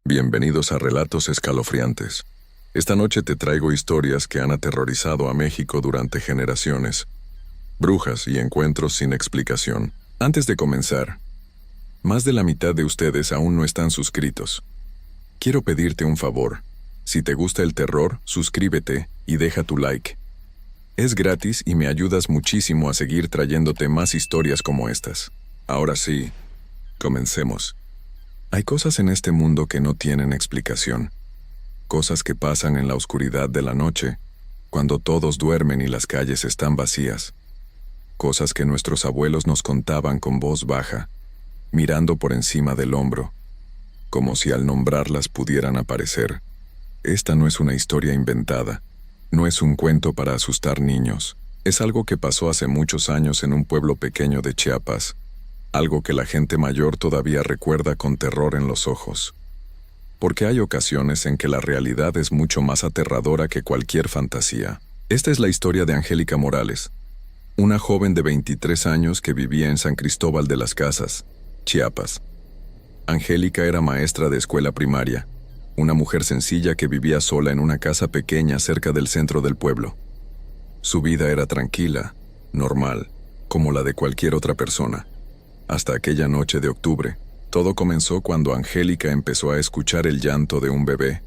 Bienvenidos a Relatos Escalofriantes. Esta noche te traigo historias que han aterrorizado a México durante generaciones. Brujas y encuentros sin explicación. Antes de comenzar, más de la mitad de ustedes aún no están suscritos. Quiero pedirte un favor. Si te gusta el terror, suscríbete y deja tu like. Es gratis y me ayudas muchísimo a seguir trayéndote más historias como estas. Ahora sí, comencemos. Hay cosas en este mundo que no tienen explicación. Cosas que pasan en la oscuridad de la noche, cuando todos duermen y las calles están vacías. Cosas que nuestros abuelos nos contaban con voz baja, mirando por encima del hombro, como si al nombrarlas pudieran aparecer. Esta no es una historia inventada, no es un cuento para asustar niños. Es algo que pasó hace muchos años en un pueblo pequeño de Chiapas. Algo que la gente mayor todavía recuerda con terror en los ojos. Porque hay ocasiones en que la realidad es mucho más aterradora que cualquier fantasía. Esta es la historia de Angélica Morales, una joven de 23 años que vivía en San Cristóbal de las Casas, Chiapas. Angélica era maestra de escuela primaria, una mujer sencilla que vivía sola en una casa pequeña cerca del centro del pueblo. Su vida era tranquila, normal, como la de cualquier otra persona. Hasta aquella noche de octubre, todo comenzó cuando Angélica empezó a escuchar el llanto de un bebé.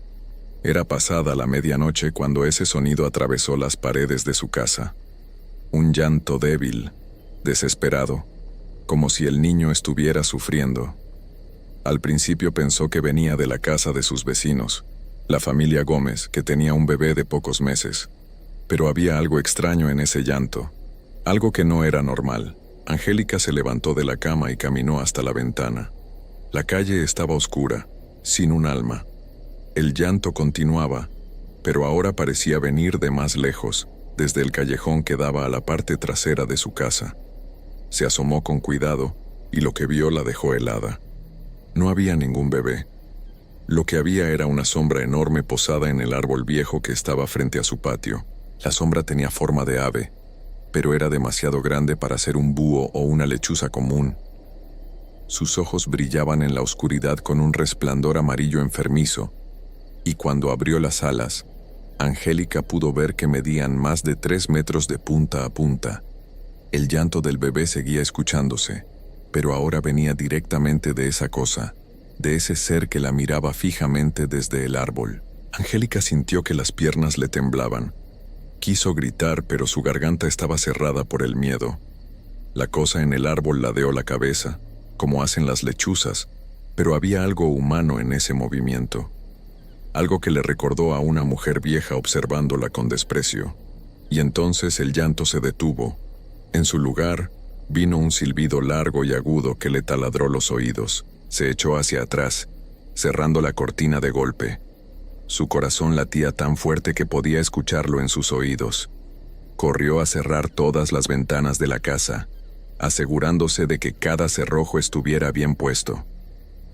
Era pasada la medianoche cuando ese sonido atravesó las paredes de su casa. Un llanto débil, desesperado, como si el niño estuviera sufriendo. Al principio pensó que venía de la casa de sus vecinos, la familia Gómez, que tenía un bebé de pocos meses. Pero había algo extraño en ese llanto, algo que no era normal. Angélica se levantó de la cama y caminó hasta la ventana. La calle estaba oscura, sin un alma. El llanto continuaba, pero ahora parecía venir de más lejos, desde el callejón que daba a la parte trasera de su casa. Se asomó con cuidado, y lo que vio la dejó helada. No había ningún bebé. Lo que había era una sombra enorme posada en el árbol viejo que estaba frente a su patio. La sombra tenía forma de ave, pero era demasiado grande para ser un búho o una lechuza común. Sus ojos brillaban en la oscuridad con un resplandor amarillo enfermizo, y cuando abrió las alas, Angélica pudo ver que medían más de 3 metros de punta a punta. El llanto del bebé seguía escuchándose, pero ahora venía directamente de esa cosa, de ese ser que la miraba fijamente desde el árbol. Angélica sintió que las piernas le temblaban. Quiso gritar, pero su garganta estaba cerrada por el miedo. La cosa en el árbol ladeó la cabeza, como hacen las lechuzas, pero había algo humano en ese movimiento. Algo que le recordó a una mujer vieja observándola con desprecio. Y entonces el llanto se detuvo. En su lugar, vino un silbido largo y agudo que le taladró los oídos. Se echó hacia atrás, cerrando la cortina de golpe. Su corazón latía tan fuerte que podía escucharlo en sus oídos. Corrió a cerrar todas las ventanas de la casa, asegurándose de que cada cerrojo estuviera bien puesto.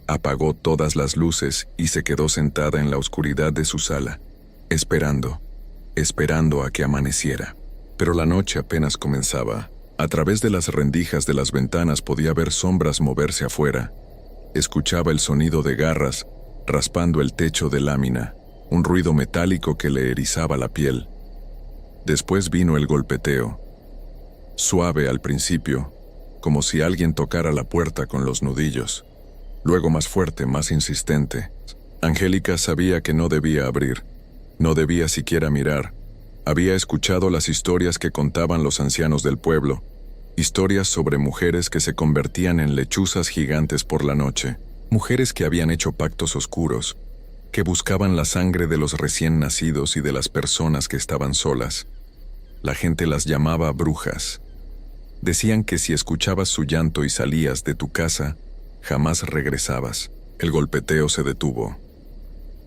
Apagó todas las luces y se quedó sentada en la oscuridad de su sala, esperando a que amaneciera. Pero la noche apenas comenzaba. A través de las rendijas de las ventanas podía ver sombras moverse afuera. Escuchaba el sonido de garras raspando el techo de lámina, un ruido metálico que le erizaba la piel. Después vino el golpeteo. Suave al principio, como si alguien tocara la puerta con los nudillos. Luego más fuerte, más insistente. Angélica sabía que no debía abrir, no debía siquiera mirar. Había escuchado las historias que contaban los ancianos del pueblo, historias sobre mujeres que se convertían en lechuzas gigantes por la noche, mujeres que habían hecho pactos oscuros, que buscaban la sangre de los recién nacidos y de las personas que estaban solas. La gente las llamaba brujas. Decían que si escuchabas su llanto y salías de tu casa, jamás regresabas. El golpeteo se detuvo.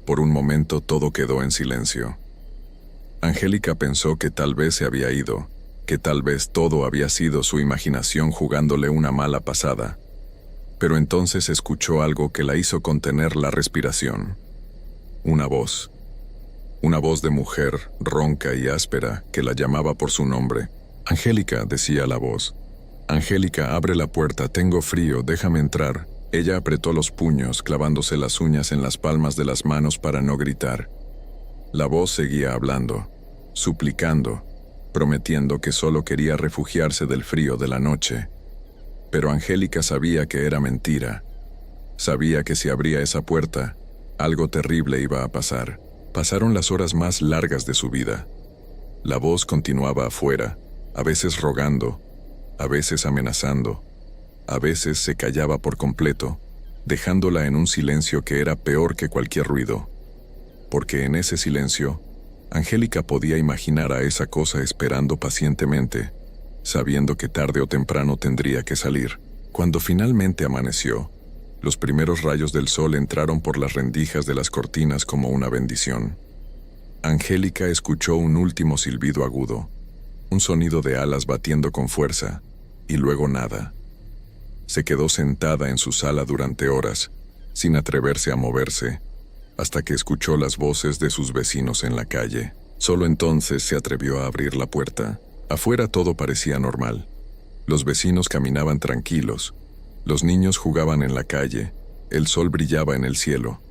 Por un momento todo quedó en silencio. Angélica pensó que tal vez se había ido, que tal vez todo había sido su imaginación jugándole una mala pasada. Pero entonces escuchó algo que la hizo contener la respiración. Una voz de mujer, ronca y áspera, que la llamaba por su nombre. «Angélica», decía la voz. «Angélica, abre la puerta, tengo frío, déjame entrar». Ella apretó los puños, clavándose las uñas en las palmas de las manos para no gritar. La voz seguía hablando, suplicando, prometiendo que solo quería refugiarse del frío de la noche. Pero Angélica sabía que era mentira. Sabía que si abría esa puerta, algo terrible iba a pasar. Pasaron las horas más largas de su vida. La voz continuaba afuera, a veces rogando, a veces amenazando, a veces se callaba por completo, dejándola en un silencio que era peor que cualquier ruido. Porque en ese silencio, Angélica podía imaginar a esa cosa esperando pacientemente, sabiendo que tarde o temprano tendría que salir. Cuando finalmente amaneció, los primeros rayos del sol entraron por las rendijas de las cortinas como una bendición. Angélica escuchó un último silbido agudo, un sonido de alas batiendo con fuerza, y luego nada. Se quedó sentada en su sala durante horas, sin atreverse a moverse, hasta que escuchó las voces de sus vecinos en la calle. Solo entonces se atrevió a abrir la puerta. Afuera todo parecía normal. Los vecinos caminaban tranquilos, los niños jugaban en la calle, el sol brillaba en el cielo.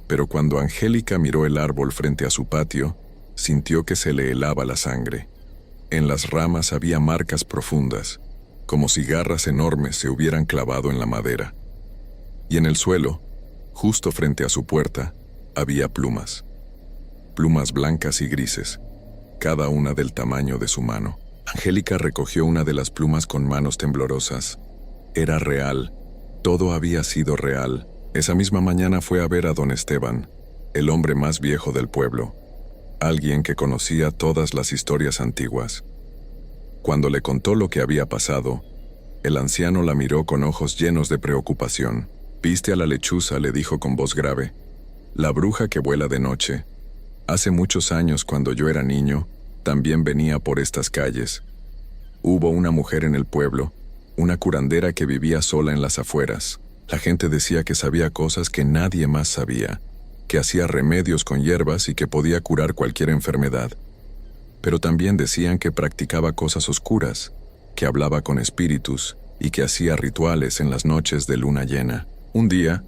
Pero cuando Angélica miró el árbol frente a su patio, sintió que se le helaba la sangre. En las ramas había marcas profundas, como si garras enormes se hubieran clavado en la madera. Y en el suelo, justo frente a su puerta, había plumas. Plumas blancas y grises, cada una del tamaño de su mano. Angélica recogió una de las plumas con manos temblorosas. Era real, todo había sido real. Esa misma mañana fue a ver a don Esteban, el hombre más viejo del pueblo, alguien que conocía todas las historias antiguas. Cuando le contó lo que había pasado, el anciano la miró con ojos llenos de preocupación. «¿Viste a la lechuza?», le dijo con voz grave. «La bruja que vuela de noche. Hace muchos años, cuando yo era niño, también venía por estas calles. Hubo una mujer en el pueblo, una curandera que vivía sola en las afueras. La gente decía que sabía cosas que nadie más sabía, que hacía remedios con hierbas y que podía curar cualquier enfermedad. Pero también decían que practicaba cosas oscuras, que hablaba con espíritus y que hacía rituales en las noches de luna llena. Un día,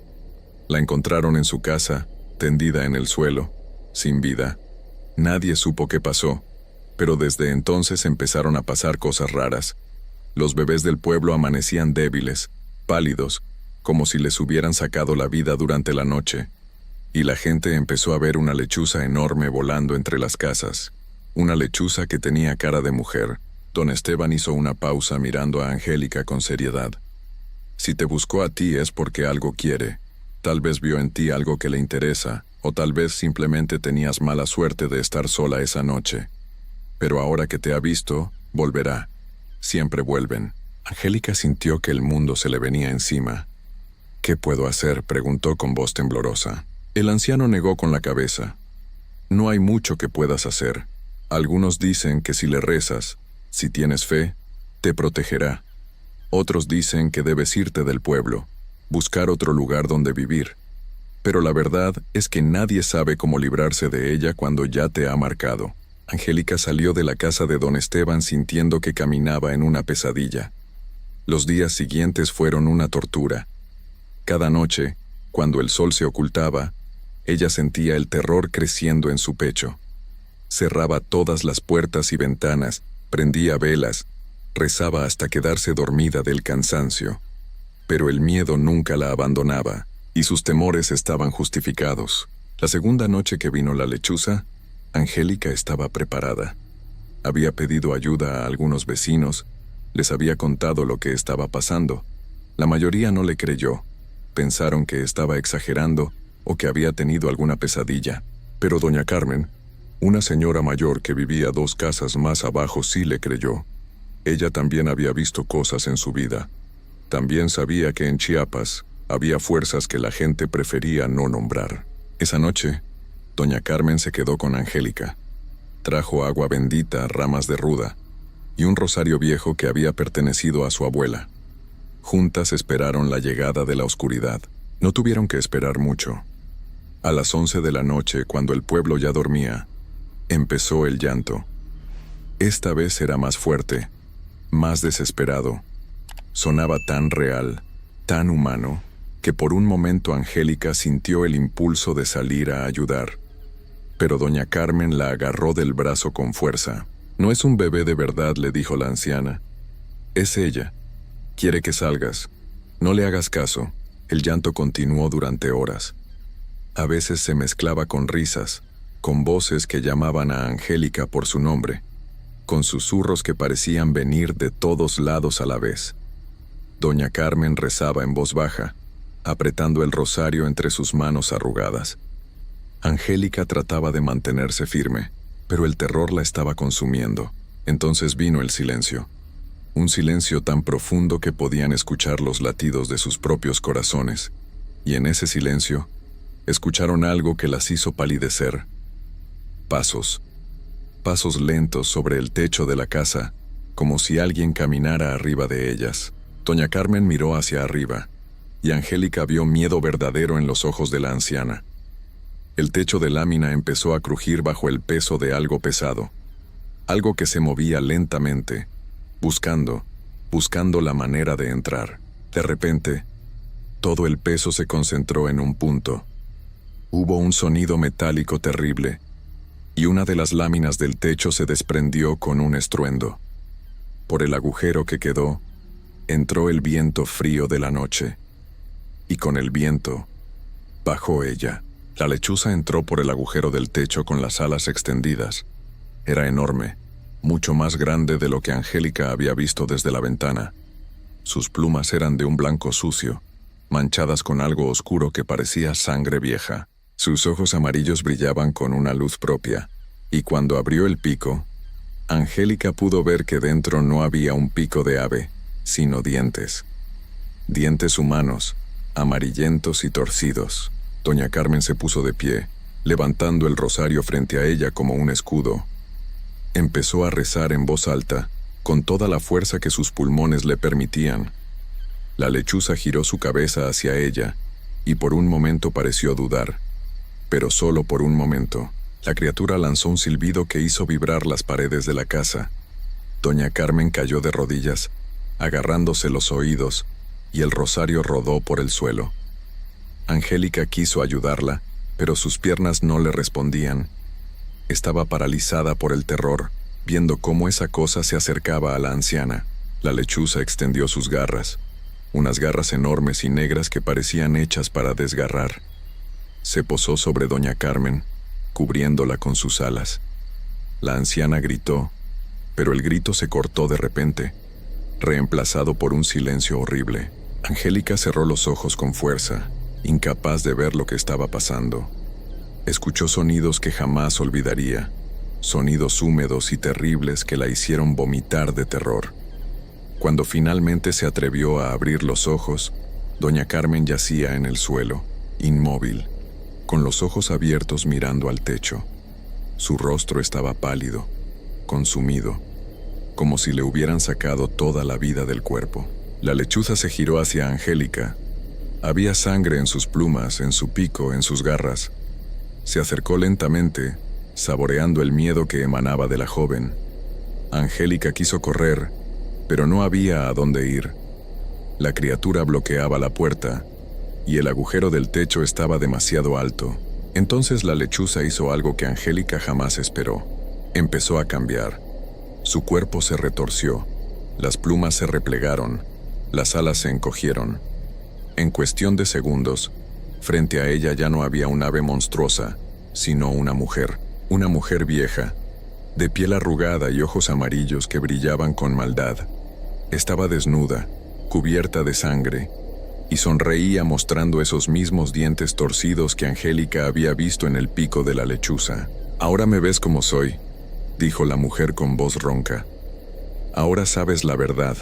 la encontraron en su casa, tendida en el suelo, sin vida. Nadie supo qué pasó, pero desde entonces empezaron a pasar cosas raras. Los bebés del pueblo amanecían débiles, pálidos, como si les hubieran sacado la vida durante la noche. Y la gente empezó a ver una lechuza enorme volando entre las casas. Una lechuza que tenía cara de mujer. Don Esteban hizo una pausa mirando a Angélica con seriedad. «Si te buscó a ti es porque algo quiere. Tal vez vio en ti algo que le interesa, o tal vez simplemente tenías mala suerte de estar sola esa noche. Pero ahora que te ha visto, volverá. Siempre vuelven». Angélica sintió que el mundo se le venía encima. «¿Qué puedo hacer?», preguntó con voz temblorosa. El anciano negó con la cabeza. «No hay mucho que puedas hacer. Algunos dicen que si le rezas, si tienes fe, te protegerá. Otros dicen que debes irte del pueblo, buscar otro lugar donde vivir. Pero la verdad es que nadie sabe cómo librarse de ella cuando ya te ha marcado». Angélica salió de la casa de don Esteban sintiendo que caminaba en una pesadilla. Los días siguientes fueron una tortura. Cada noche, cuando el sol se ocultaba, ella sentía el terror creciendo en su pecho. Cerraba todas las puertas y ventanas, prendía velas, rezaba hasta quedarse dormida del cansancio. Pero el miedo nunca la abandonaba, y sus temores estaban justificados. La segunda noche que vino la lechuza, Angélica estaba preparada. Había pedido ayuda a algunos vecinos, les había contado lo que estaba pasando. La mayoría no le creyó. Pensaron que estaba exagerando o que había tenido alguna pesadilla. Pero doña Carmen, una señora mayor que vivía 2 casas más abajo, sí le creyó. Ella también había visto cosas en su vida. También sabía que en Chiapas había fuerzas que la gente prefería no nombrar. Esa noche, doña Carmen se quedó con Angélica. Trajo agua bendita, ramas de ruda y un rosario viejo que había pertenecido a su abuela. Juntas esperaron la llegada de la oscuridad. No tuvieron que esperar mucho. A las 11 de la noche, cuando el pueblo ya dormía, empezó el llanto. Esta vez era más fuerte, más desesperado. Sonaba tan real, tan humano, que por un momento Angélica sintió el impulso de salir a ayudar. Pero doña Carmen la agarró del brazo con fuerza. «No es un bebé de verdad», le dijo la anciana. «Es ella. Quiere que salgas. No le hagas caso». El llanto continuó durante horas. A veces se mezclaba con risas, con voces que llamaban a Angélica por su nombre, con susurros que parecían venir de todos lados a la vez. Doña Carmen rezaba en voz baja, apretando el rosario entre sus manos arrugadas. Angélica trataba de mantenerse firme, pero el terror la estaba consumiendo. Entonces vino el silencio. Un silencio tan profundo que podían escuchar los latidos de sus propios corazones. Y en ese silencio, escucharon algo que las hizo palidecer. Pasos. Pasos lentos sobre el techo de la casa, como si alguien caminara arriba de ellas. Doña Carmen miró hacia arriba, y Angélica vio miedo verdadero en los ojos de la anciana. El techo de lámina empezó a crujir bajo el peso de algo pesado, algo que se movía lentamente, buscando la manera de entrar. De repente, todo el peso se concentró en un punto. Hubo un sonido metálico terrible, y una de las láminas del techo se desprendió con un estruendo. Por el agujero que quedó, entró el viento frío de la noche, y con el viento, bajó ella. La lechuza entró por el agujero del techo con las alas extendidas. Era enorme, mucho más grande de lo que Angélica había visto desde la ventana. Sus plumas eran de un blanco sucio, manchadas con algo oscuro que parecía sangre vieja. Sus ojos amarillos brillaban con una luz propia, y cuando abrió el pico, Angélica pudo ver que dentro no había un pico de ave, sino dientes. Dientes humanos, amarillentos y torcidos. Doña Carmen se puso de pie, levantando el rosario frente a ella como un escudo. Empezó a rezar en voz alta, con toda la fuerza que sus pulmones le permitían. La lechuza giró su cabeza hacia ella, y por un momento pareció dudar. Pero solo por un momento. La criatura lanzó un silbido que hizo vibrar las paredes de la casa. Doña Carmen cayó de rodillas, agarrándose los oídos, y el rosario rodó por el suelo. Angélica quiso ayudarla, pero sus piernas no le respondían. Estaba paralizada por el terror, viendo cómo esa cosa se acercaba a la anciana. La lechuza extendió sus garras, unas garras enormes y negras que parecían hechas para desgarrar. Se posó sobre doña Carmen, cubriéndola con sus alas. La anciana gritó, pero el grito se cortó de repente, reemplazado por un silencio horrible. Angélica cerró los ojos con fuerza, incapaz de ver lo que estaba pasando. Escuchó sonidos que jamás olvidaría, sonidos húmedos y terribles que la hicieron vomitar de terror. Cuando finalmente se atrevió a abrir los ojos, doña Carmen yacía en el suelo, inmóvil, con los ojos abiertos mirando al techo. Su rostro estaba pálido, consumido, como si le hubieran sacado toda la vida del cuerpo. La lechuza se giró hacia Angélica. Había sangre en sus plumas, en su pico, en sus garras. Se acercó lentamente, saboreando el miedo que emanaba de la joven. Angélica quiso correr, pero no había a dónde ir. La criatura bloqueaba la puerta, y el agujero del techo estaba demasiado alto. Entonces la lechuza hizo algo que Angélica jamás esperó. Empezó a cambiar. Su cuerpo se retorció, las plumas se replegaron, las alas se encogieron. En cuestión de segundos, frente a ella ya no había un ave monstruosa, sino una mujer vieja, de piel arrugada y ojos amarillos que brillaban con maldad. Estaba desnuda, cubierta de sangre, y sonreía mostrando esos mismos dientes torcidos que Angélica había visto en el pico de la lechuza. «Ahora me ves como soy», dijo la mujer con voz ronca. «Ahora sabes la verdad.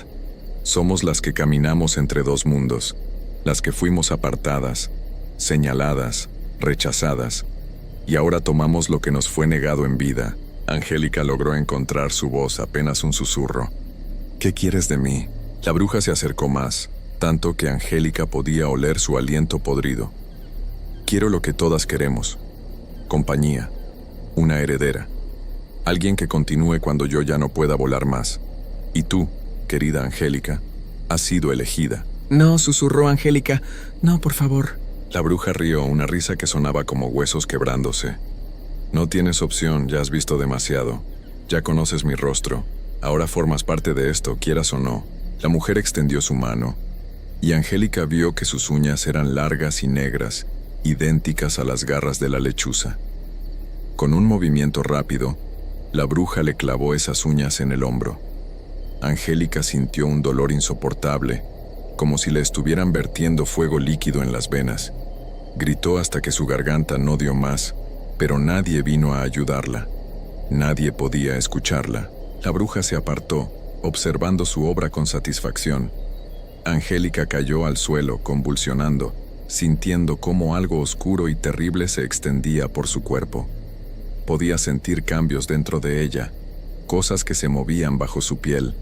Somos las que caminamos entre dos mundos, las que fuimos apartadas, señaladas, rechazadas, y ahora tomamos lo que nos fue negado en vida». Angélica logró encontrar su voz, apenas un susurro. «¿Qué quieres de mí?». La bruja se acercó más, tanto que Angélica podía oler su aliento podrido. «Quiero lo que todas queremos. Compañía. Una heredera. Alguien que continúe cuando yo ya no pueda volar más. Y tú, querida Angélica, has sido elegida». No, susurró Angélica. No, por favor. La bruja rió, una risa que sonaba como huesos quebrándose. No tienes opción, ya has visto demasiado. Ya conoces mi rostro. Ahora formas parte de esto, quieras o no. La mujer extendió su mano, y Angélica vio que sus uñas eran largas y negras, idénticas a las garras de la lechuza. Con un movimiento rápido, la bruja le clavó esas uñas en el hombro. Angélica sintió un dolor insoportable, como si le estuvieran vertiendo fuego líquido en las venas. Gritó hasta que su garganta no dio más, pero nadie vino a ayudarla. Nadie podía escucharla. La bruja se apartó, observando su obra con satisfacción. Angélica cayó al suelo, convulsionando, sintiendo cómo algo oscuro y terrible se extendía por su cuerpo. Podía sentir cambios dentro de ella, cosas que se movían bajo su piel,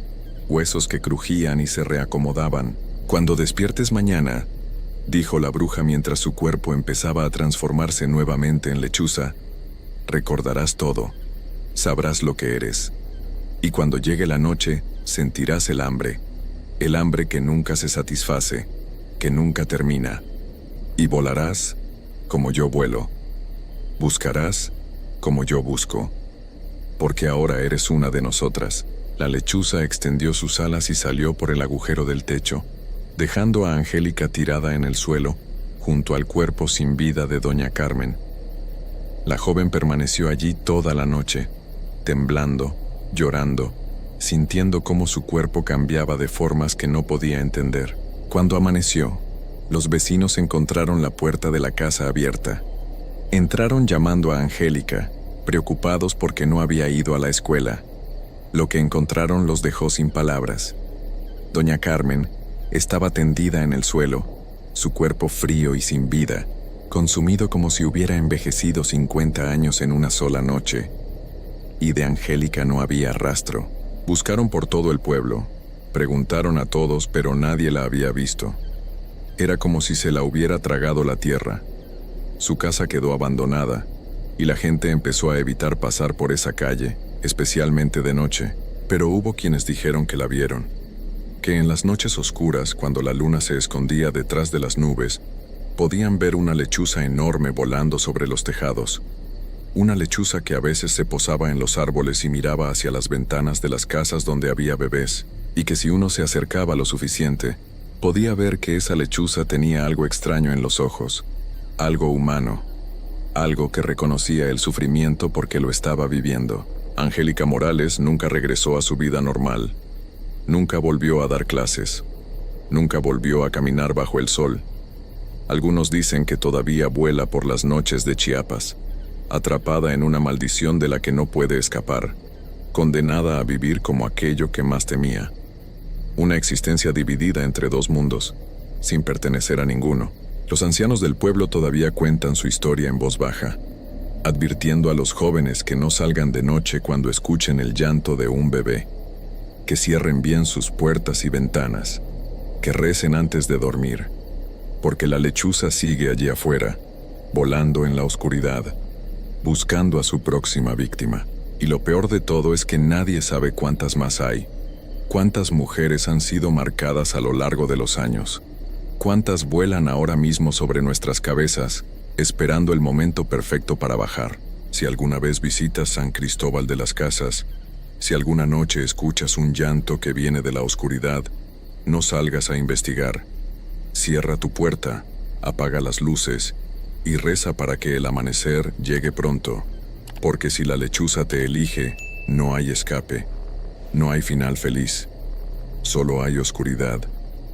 huesos que crujían y se reacomodaban. Cuando despiertes mañana, dijo la bruja mientras su cuerpo empezaba a transformarse nuevamente en lechuza, recordarás todo, sabrás lo que eres. Y cuando llegue la noche, sentirás el hambre que nunca se satisface, que nunca termina. Y volarás como yo vuelo. Buscarás como yo busco. Porque ahora eres una de nosotras. La lechuza extendió sus alas y salió por el agujero del techo, dejando a Angélica tirada en el suelo, junto al cuerpo sin vida de doña Carmen. La joven permaneció allí toda la noche, temblando, llorando, sintiendo cómo su cuerpo cambiaba de formas que no podía entender. Cuando amaneció, los vecinos encontraron la puerta de la casa abierta. Entraron llamando a Angélica, preocupados porque no había ido a la escuela. Lo que encontraron los dejó sin palabras. Doña Carmen estaba tendida en el suelo, su cuerpo frío y sin vida, consumido como si hubiera envejecido 50 años en una sola noche. Y de Angélica no había rastro. Buscaron por todo el pueblo, preguntaron a todos, pero nadie la había visto. Era como si se la hubiera tragado la tierra. Su casa quedó abandonada, y la gente empezó a evitar pasar por esa calle, especialmente de noche, pero hubo quienes dijeron que la vieron. Que en las noches oscuras, cuando la luna se escondía detrás de las nubes, podían ver una lechuza enorme volando sobre los tejados. Una lechuza que a veces se posaba en los árboles y miraba hacia las ventanas de las casas donde había bebés, y que si uno se acercaba lo suficiente, podía ver que esa lechuza tenía algo extraño en los ojos, algo humano, algo que reconocía el sufrimiento porque lo estaba viviendo. Angélica Morales nunca regresó a su vida normal. Nunca volvió a dar clases. Nunca volvió a caminar bajo el sol. Algunos dicen que todavía vuela por las noches de Chiapas, atrapada en una maldición de la que no puede escapar, condenada a vivir como aquello que más temía. Una existencia dividida entre dos mundos, sin pertenecer a ninguno. Los ancianos del pueblo todavía cuentan su historia en voz baja, advirtiendo a los jóvenes que no salgan de noche cuando escuchen el llanto de un bebé, que cierren bien sus puertas y ventanas, que recen antes de dormir, porque la lechuza sigue allí afuera, volando en la oscuridad, buscando a su próxima víctima. Y lo peor de todo es que nadie sabe cuántas más hay, cuántas mujeres han sido marcadas a lo largo de los años, cuántas vuelan ahora mismo sobre nuestras cabezas, esperando el momento perfecto para bajar. Si alguna vez visitas San Cristóbal de las Casas, si alguna noche escuchas un llanto que viene de la oscuridad, no salgas a investigar. Cierra tu puerta, apaga las luces y reza para que el amanecer llegue pronto, porque si la lechuza te elige, no hay escape, no hay final feliz, solo hay oscuridad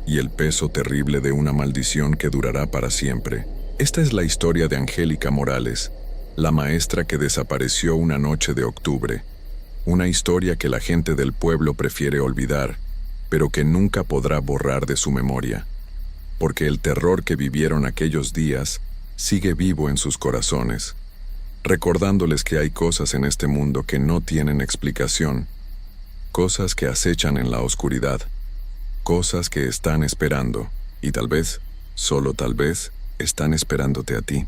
y el peso terrible de una maldición que durará para siempre. Esta es la historia de Angélica Morales, la maestra que desapareció una noche de octubre, una historia que la gente del pueblo prefiere olvidar, pero que nunca podrá borrar de su memoria, porque el terror que vivieron aquellos días sigue vivo en sus corazones, recordándoles que hay cosas en este mundo que no tienen explicación, cosas que acechan en la oscuridad, cosas que están esperando, y tal vez, solo tal vez, están esperándote a ti.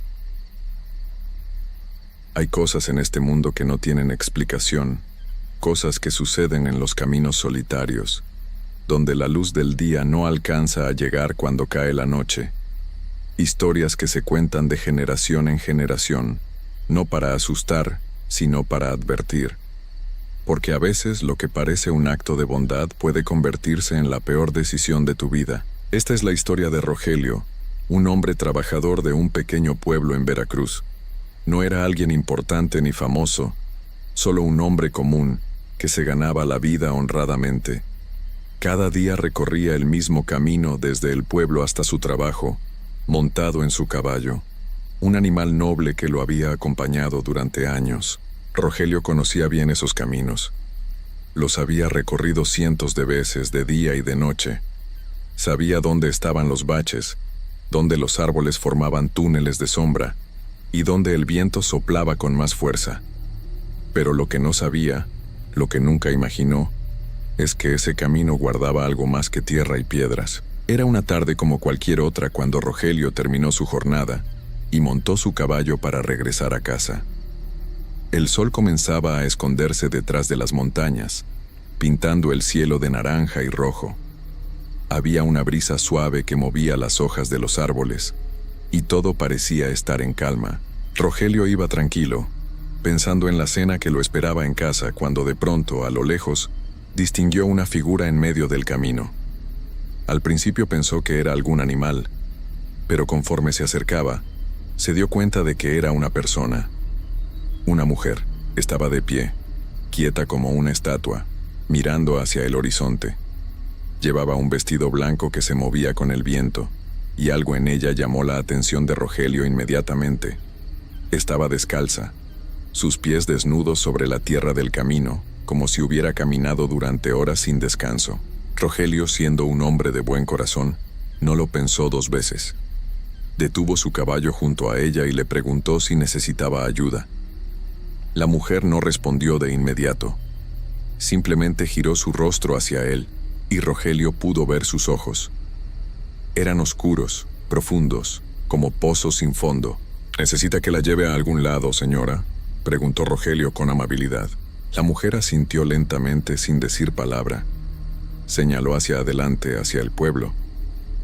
Hay cosas en este mundo que no tienen explicación, cosas que suceden en los caminos solitarios, donde la luz del día no alcanza a llegar cuando cae la noche. Historias que se cuentan de generación en generación, no para asustar, sino para advertir. Porque a veces lo que parece un acto de bondad puede convertirse en la peor decisión de tu vida. Esta es la historia de Rogelio, un hombre trabajador de un pequeño pueblo en Veracruz. No era alguien importante ni famoso, solo un hombre común que se ganaba la vida honradamente. Cada día recorría el mismo camino desde el pueblo hasta su trabajo, montado en su caballo, un animal noble que lo había acompañado durante años. Rogelio conocía bien esos caminos. Los había recorrido cientos de veces, de día y de noche. Sabía dónde estaban los baches, dónde los árboles formaban túneles de sombra y dónde el viento soplaba con más fuerza. Pero lo que no sabía, lo que nunca imaginó, es que ese camino guardaba algo más que tierra y piedras. Era una tarde como cualquier otra cuando Rogelio terminó su jornada y montó su caballo para regresar a casa. El sol comenzaba a esconderse detrás de las montañas, pintando el cielo de naranja y rojo. Había una brisa suave que movía las hojas de los árboles, y todo parecía estar en calma. Rogelio iba tranquilo, pensando en la cena que lo esperaba en casa, cuando de pronto, a lo lejos, distinguió una figura en medio del camino. Al principio pensó que era algún animal, pero conforme se acercaba, se dio cuenta de que era una persona. Una mujer. Estaba de pie, quieta como una estatua, mirando hacia el horizonte. Llevaba un vestido blanco que se movía con el viento, y algo en ella llamó la atención de Rogelio inmediatamente. Estaba descalza, sus pies desnudos sobre la tierra del camino, como si hubiera caminado durante horas sin descanso. Rogelio, siendo un hombre de buen corazón, no lo pensó dos veces. Detuvo su caballo junto a ella y le preguntó si necesitaba ayuda. La mujer no respondió de inmediato. Simplemente giró su rostro hacia él, y Rogelio pudo ver sus ojos. Eran oscuros, profundos, como pozos sin fondo. ¿Necesita que la lleve a algún lado, señora?, preguntó Rogelio con amabilidad. La mujer asintió lentamente sin decir palabra. Señaló hacia adelante, hacia el pueblo.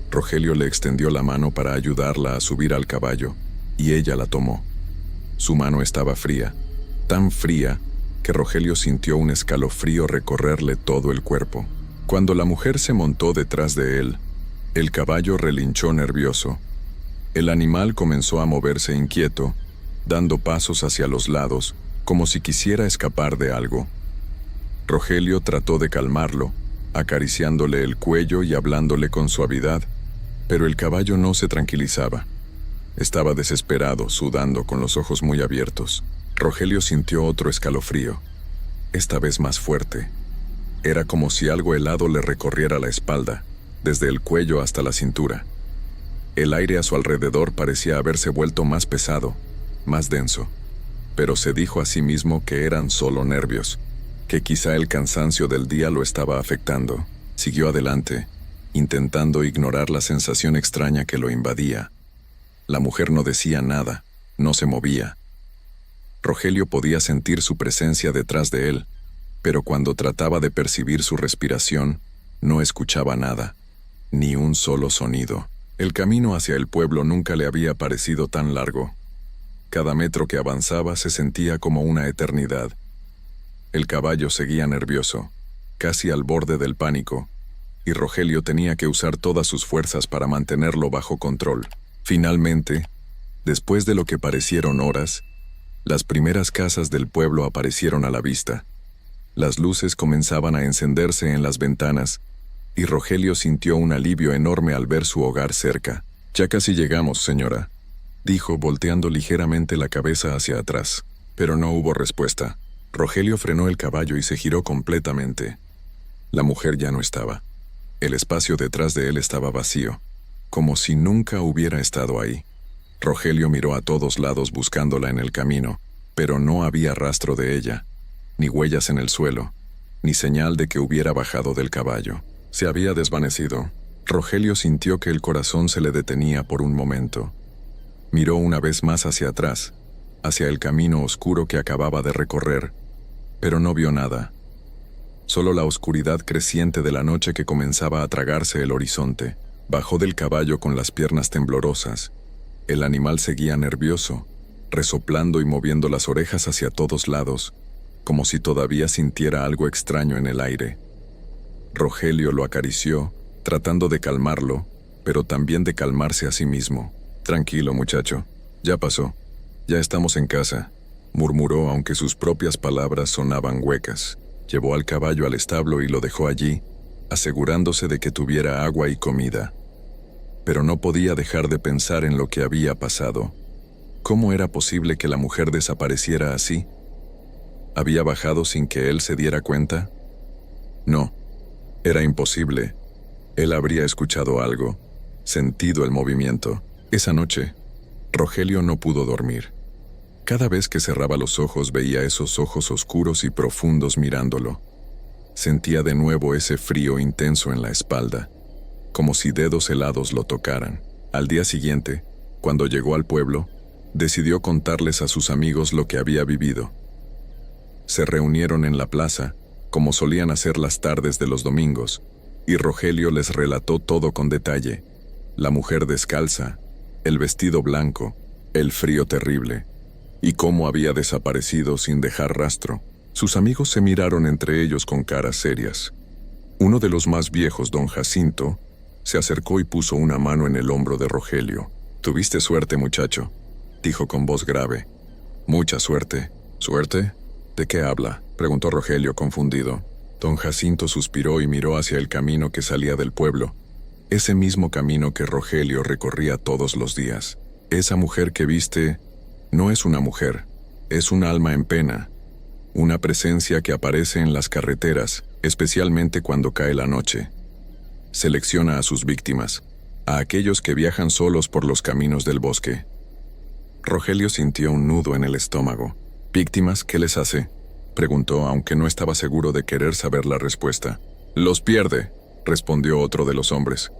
Rogelio le extendió la mano para ayudarla a subir al caballo, y ella la tomó. Su mano estaba fría, tan fría que Rogelio sintió un escalofrío recorrerle todo el cuerpo. Cuando la mujer se montó detrás de él, el caballo relinchó nervioso. El animal comenzó a moverse inquieto, dando pasos hacia los lados, como si quisiera escapar de algo. Rogelio trató de calmarlo, acariciándole el cuello y hablándole con suavidad, pero el caballo no se tranquilizaba. Estaba desesperado, sudando, con los ojos muy abiertos. Rogelio sintió otro escalofrío, esta vez más fuerte. Era como si algo helado le recorriera la espalda, desde el cuello hasta la cintura. El aire a su alrededor parecía haberse vuelto más pesado, más denso, pero se dijo a sí mismo que eran solo nervios, que quizá el cansancio del día lo estaba afectando. Siguió adelante, intentando ignorar la sensación extraña que lo invadía. La mujer no decía nada, no se movía. Rogelio podía sentir su presencia detrás de él, pero cuando trataba de percibir su respiración, no escuchaba nada, ni un solo sonido. El camino hacia el pueblo nunca le había parecido tan largo. Cada metro que avanzaba se sentía como una eternidad. El caballo seguía nervioso, casi al borde del pánico, y Rogelio tenía que usar todas sus fuerzas para mantenerlo bajo control. Finalmente, después de lo que parecieron horas, las primeras casas del pueblo aparecieron a la vista. Las luces comenzaban a encenderse en las ventanas, y Rogelio sintió un alivio enorme al ver su hogar cerca. «Ya casi llegamos, señora», dijo, volteando ligeramente la cabeza hacia atrás. Pero no hubo respuesta. Rogelio frenó el caballo y se giró completamente. La mujer ya no estaba. El espacio detrás de él estaba vacío, como si nunca hubiera estado ahí. Rogelio miró a todos lados buscándola en el camino, pero no había rastro de ella, ni huellas en el suelo, ni señal de que hubiera bajado del caballo. Se había desvanecido. Rogelio sintió que el corazón se le detenía por un momento. Miró una vez más hacia atrás, hacia el camino oscuro que acababa de recorrer, pero no vio nada. solo la oscuridad creciente de la noche que comenzaba a tragarse el horizonte. Bajó del caballo con las piernas temblorosas. El animal seguía nervioso, resoplando y moviendo las orejas hacia todos lados, como si todavía sintiera algo extraño en el aire. Rogelio lo acarició, tratando de calmarlo, pero también de calmarse a sí mismo. «Tranquilo, muchacho, ya pasó. Ya estamos en casa», murmuró aunque sus propias palabras sonaban huecas. Llevó al caballo al establo y lo dejó allí, asegurándose de que tuviera agua y comida. Pero no podía dejar de pensar en lo que había pasado. ¿Cómo era posible que la mujer desapareciera así? ¿Había bajado sin que él se diera cuenta? No, era imposible. Él habría escuchado algo, sentido el movimiento. Esa noche, Rogelio no pudo dormir. Cada vez que cerraba los ojos veía esos ojos oscuros y profundos mirándolo. Sentía de nuevo ese frío intenso en la espalda, como si dedos helados lo tocaran. Al día siguiente, cuando llegó al pueblo, decidió contarles a sus amigos lo que había vivido. Se reunieron en la plaza, como solían hacer las tardes de los domingos, y Rogelio les relató todo con detalle: la mujer descalza, el vestido blanco, el frío terrible, y cómo había desaparecido sin dejar rastro. Sus amigos se miraron entre ellos con caras serias. Uno de los más viejos, don Jacinto, se acercó y puso una mano en el hombro de Rogelio. «Tuviste suerte, muchacho», dijo con voz grave. «Mucha suerte». «¿Suerte? ¿De qué habla?», preguntó Rogelio confundido. Don Jacinto suspiró y miró hacia el camino que salía del pueblo, ese mismo camino que Rogelio recorría todos los días. «Esa mujer que viste no es una mujer, es un alma en pena, una presencia que aparece en las carreteras, especialmente cuando cae la noche. Selecciona a sus víctimas, a aquellos que viajan solos por los caminos del bosque». Rogelio sintió un nudo en el estómago. «¿Víctimas? ¿Qué les hace?», preguntó, aunque no estaba seguro de querer saber la respuesta. «Los pierde», respondió otro de los hombres.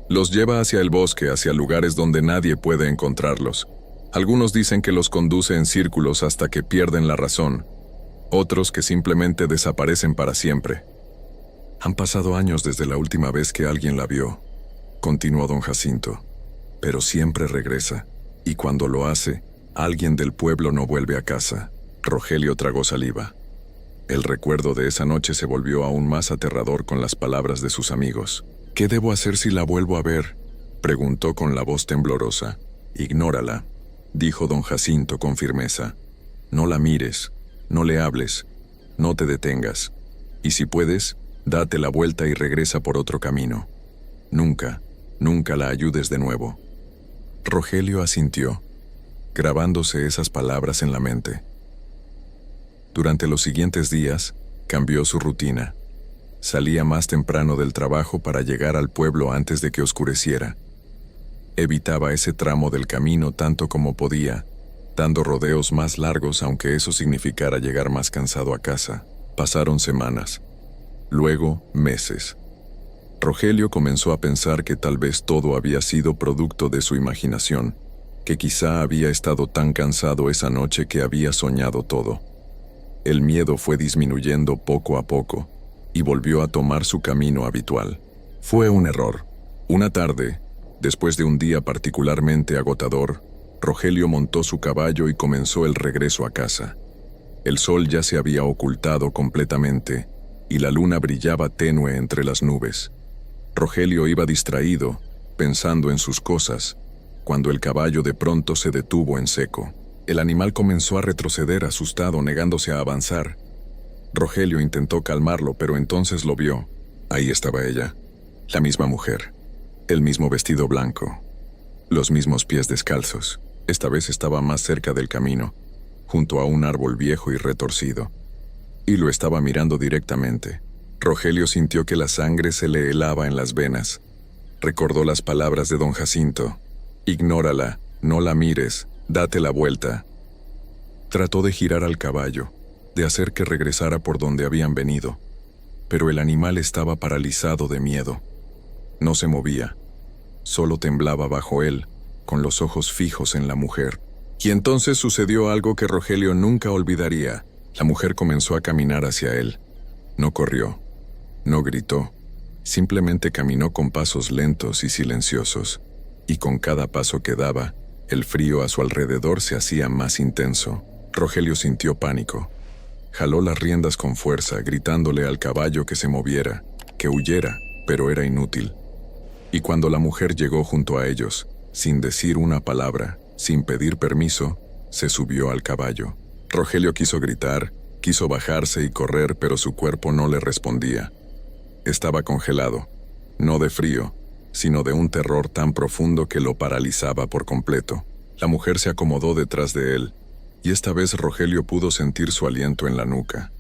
«Los lleva hacia el bosque, hacia lugares donde nadie puede encontrarlos. Algunos dicen que los conduce en círculos hasta que pierden la razón, otros que simplemente desaparecen para siempre». «Han pasado años desde la última vez que alguien la vio», continuó don Jacinto, «pero siempre regresa, y cuando lo hace, alguien del pueblo no vuelve a casa». Rogelio tragó saliva. El recuerdo de esa noche se volvió aún más aterrador con las palabras de sus amigos. «¿Qué debo hacer si la vuelvo a ver?», preguntó con la voz temblorosa. «Ignórala», dijo don Jacinto con firmeza. «No la mires, no le hables, no te detengas. Y si puedes, date la vuelta y regresa por otro camino. Nunca, nunca la ayudes de nuevo». Rogelio asintió, grabándose esas palabras en la mente. Durante los siguientes días, cambió su rutina. Salía más temprano del trabajo para llegar al pueblo antes de que oscureciera. Evitaba ese tramo del camino tanto como podía, dando rodeos más largos aunque eso significara llegar más cansado a casa. Pasaron semanas, luego meses. Rogelio comenzó a pensar que tal vez todo había sido producto de su imaginación, que quizá había estado tan cansado esa noche que había soñado todo. El miedo fue disminuyendo poco a poco, y volvió a tomar su camino habitual. Fue un error. Una tarde, después de un día particularmente agotador, Rogelio montó su caballo y comenzó el regreso a casa. El sol ya se había ocultado completamente, y la luna brillaba tenue entre las nubes. Rogelio iba distraído, pensando en sus cosas, cuando el caballo de pronto se detuvo en seco. El animal comenzó a retroceder asustado, negándose a avanzar. Rogelio intentó calmarlo, pero entonces lo vio. Ahí estaba ella, la misma mujer, el mismo vestido blanco, los mismos pies descalzos. Esta vez estaba más cerca del camino, junto a un árbol viejo y retorcido, y lo estaba mirando directamente. Rogelio sintió que la sangre se le helaba en las venas. Recordó las palabras de don Jacinto: «Ignórala, no la mires, date la vuelta». Trató de girar al caballo, de hacer que regresara por donde habían venido, pero el animal estaba paralizado de miedo. No se movía, solo temblaba bajo él, con los ojos fijos en la mujer. Y entonces sucedió algo que Rogelio nunca olvidaría. La mujer comenzó a caminar hacia él. No corrió, no gritó, simplemente caminó con pasos lentos y silenciosos, y con cada paso que daba, el frío a su alrededor se hacía más intenso. Rogelio sintió pánico. Jaló las riendas con fuerza, gritándole al caballo que se moviera, que huyera, pero era inútil. Y cuando la mujer llegó junto a ellos, sin decir una palabra, sin pedir permiso, se subió al caballo. Rogelio quiso gritar, quiso bajarse y correr, pero su cuerpo no le respondía. Estaba congelado, no de frío, sino de un terror tan profundo que lo paralizaba por completo. La mujer se acomodó detrás de él, y esta vez Rogelio pudo sentir su aliento en la nuca.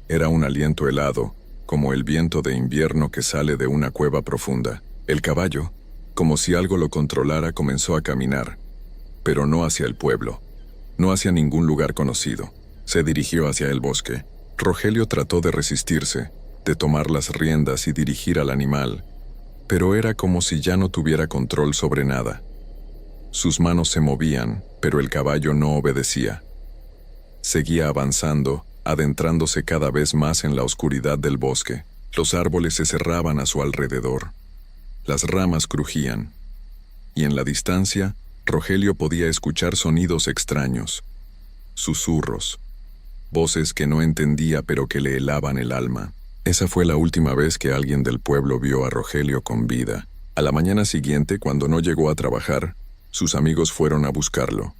Era un aliento helado, como el viento de invierno que sale de una cueva profunda. El caballo, como si algo lo controlara, comenzó a caminar, pero no hacia el pueblo, no hacia ningún lugar conocido. Se dirigió hacia el bosque. Rogelio trató de resistirse, de tomar las riendas y dirigir al animal, pero era como si ya no tuviera control sobre nada. Sus manos se movían, pero el caballo no obedecía. Seguía avanzando, adentrándose cada vez más en la oscuridad del bosque. Los árboles se cerraban a su alrededor. Las ramas crujían. Y en la distancia, Rogelio podía escuchar sonidos extraños, susurros, voces que no entendía pero que le helaban el alma. Esa fue la última vez que alguien del pueblo vio a Rogelio con vida. A la mañana siguiente, cuando no llegó a trabajar, sus amigos fueron a buscarlo.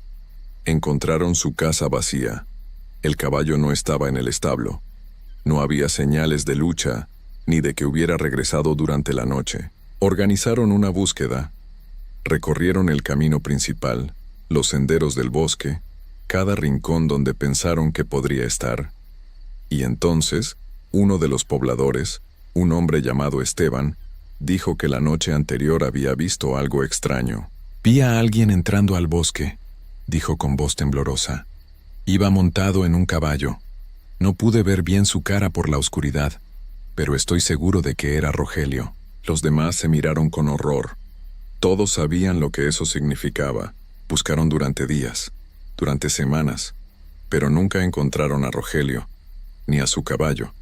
Encontraron su casa vacía. El caballo no estaba en el establo. No había señales de lucha, ni de que hubiera regresado durante la noche. Organizaron una búsqueda. Recorrieron el camino principal, los senderos del bosque, cada rincón donde pensaron que podría estar. Y entonces, uno de los pobladores, un hombre llamado Esteban, dijo que la noche anterior había visto algo extraño. «Vi a alguien entrando al bosque», dijo con voz temblorosa. «Iba montado en un caballo. No pude ver bien su cara por la oscuridad, pero estoy seguro de que era Rogelio». Los demás se miraron con horror. Todos sabían lo que eso significaba. Buscaron durante días, durante semanas, pero nunca encontraron a Rogelio, ni a su caballo,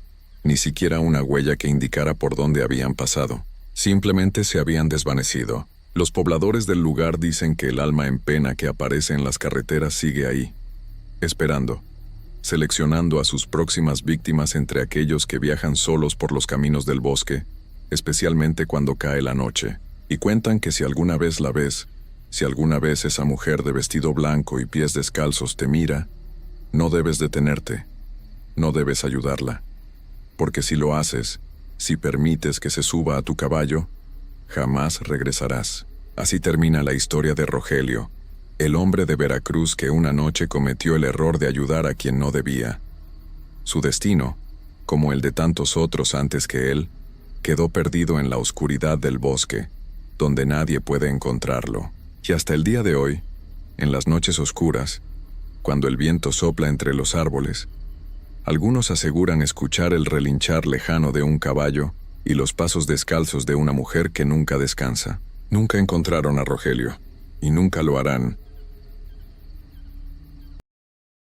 ni siquiera una huella que indicara por dónde habían pasado. Simplemente se habían desvanecido. Los pobladores del lugar dicen que el alma en pena que aparece en las carreteras sigue ahí, esperando, seleccionando a sus próximas víctimas entre aquellos que viajan solos por los caminos del bosque, especialmente cuando cae la noche. Y cuentan que si alguna vez la ves, si alguna vez esa mujer de vestido blanco y pies descalzos te mira, no debes detenerte, no debes ayudarla, porque si lo haces, si permites que se suba a tu caballo, jamás regresarás. Así termina la historia de Rogelio, el hombre de Veracruz que una noche cometió el error de ayudar a quien no debía. Su destino, como el de tantos otros antes que él, quedó perdido en la oscuridad del bosque, donde nadie puede encontrarlo. Y hasta el día de hoy, en las noches oscuras, cuando el viento sopla entre los árboles, algunos aseguran escuchar el relinchar lejano de un caballo y los pasos descalzos de una mujer que nunca descansa. Nunca encontraron a Rogelio, y nunca lo harán,